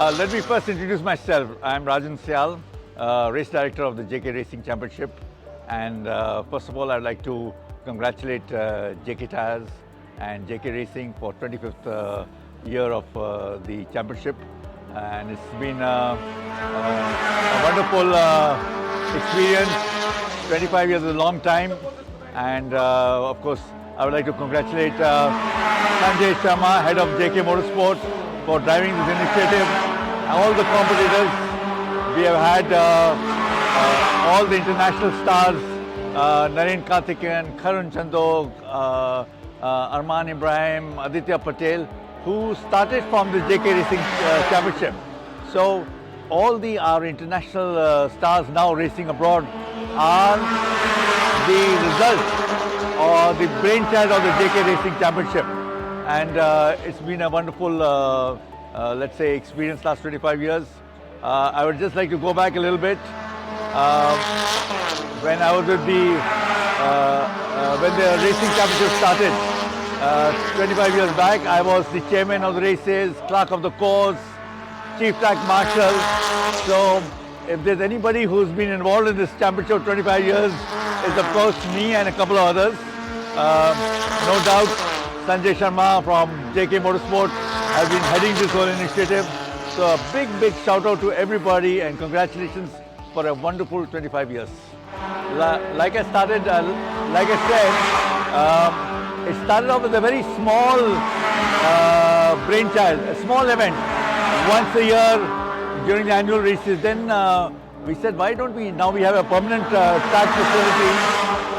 Let me first introduce myself. I'm Rajan Syal, race director of the JK Racing Championship. And first of all, I'd like to congratulate JK Tyres and JK Racing for 25th year of the championship. And it's been a wonderful experience. 25 years is a long time. And of course, I would like to congratulate Sanjay Sharma, head of JK Motorsport, for driving this initiative. All the competitors, we have had all the international stars, Naren Karthikeyan, Karun Chandok, Arman Ibrahim, Aditya Patel, who started from the JK Racing Championship. So all our international stars now racing abroad are the result or the brainchild of the JK Racing Championship. And it's been a wonderful, let's say, experience last 25 years. I would just like to go back a little bit. When I was with when the racing championship started, 25 years back, I was the chairman of the races, clerk of the course, chief track marshal. So if there's anybody who's been involved in this championship 25 years, it's of course me and a couple of others. No doubt, Sanjay Sharma from JK Motorsport has been heading this whole initiative. So a big shout out to everybody and congratulations for a wonderful 25 years. Like I said, it started off with a very small brainchild, a small event, once a year during the annual races. Then we said, why don't we, now we have a permanent track facility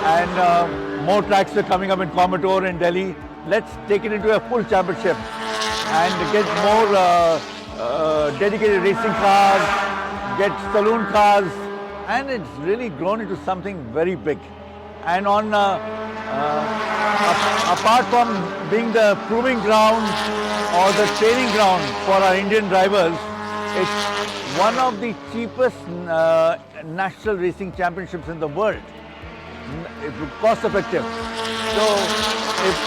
and more tracks are coming up in Coimbatore and Delhi. Let's take it into a full championship and get more dedicated racing cars, get saloon cars, and it's really grown into something very big. And on apart from being the proving ground or the training ground for our Indian drivers, it's one of the cheapest national racing championships in the world. It's cost effective. So if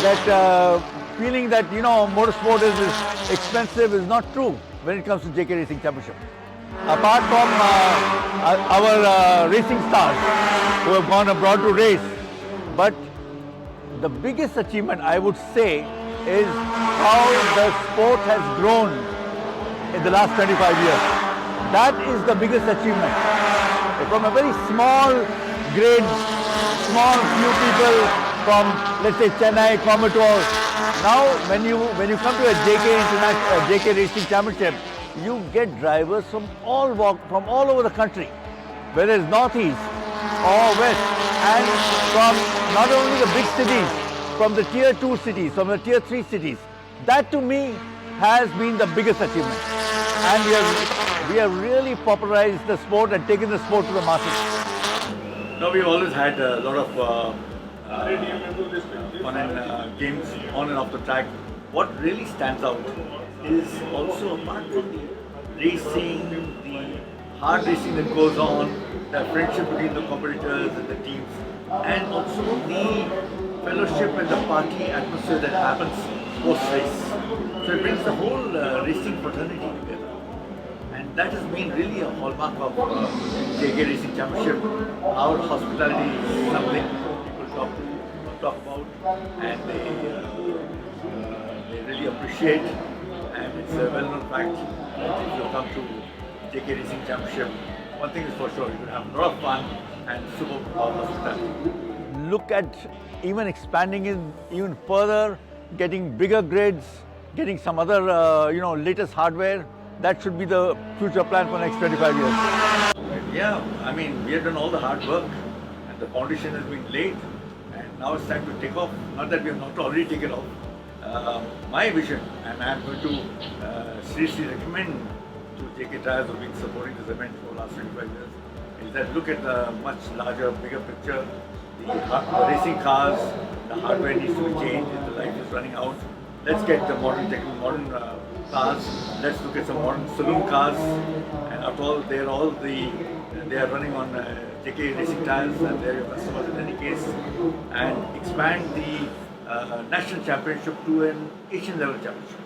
that feeling that motorsport is expensive is not true when it comes to JK Racing Championship. Apart from our racing stars who have gone abroad to race, but the biggest achievement I would say is how the sport has grown in the last 25 years. That is the biggest achievement. From a very small grade, small few people from, let's say, Chennai, Coimbatore. Now, when you come to a JK Racing Championship, you get drivers from all over the country, whether it's northeast or west, and from not only the big cities, from the tier 2 cities, from the tier 3 cities. That to me has been the biggest achievement. And we have really popularized the sport and taken the sport to the masses. Now we've always had a lot of fun and games on and off the track. What really stands out is also, apart from the racing, the hard racing that goes on, the friendship between the competitors and the teams, and also the fellowship and the party atmosphere that happens post-race. So it brings the whole racing fraternity together. And that has been really a hallmark of JK Racing Championship. Our hospitality is something people talk about, and they really appreciate. And it's a well-known fact that if you come to JK Racing Championship, one thing is for sure, you will have a lot of fun and superb hospitality. Look at even expanding it even further, getting bigger grids, getting some other latest hardware. That should be the future plan for the next 25 years. Yeah, I mean, we have done all the hard work and the foundation has been laid, and now it's time to take off. Not that we have not already taken off. My vision, and I am going to seriously recommend to JK Tyres who have been supporting this event for the last 25 years, is that look at the much larger, bigger picture. The racing cars, the hardware needs to be changed, the life is running out. Let's get the modern cars. Let's look at some modern saloon cars, and after all, they are running on JK Racing Tyres, and they're your customers in any case, and expand the national championship to an Asian level championship.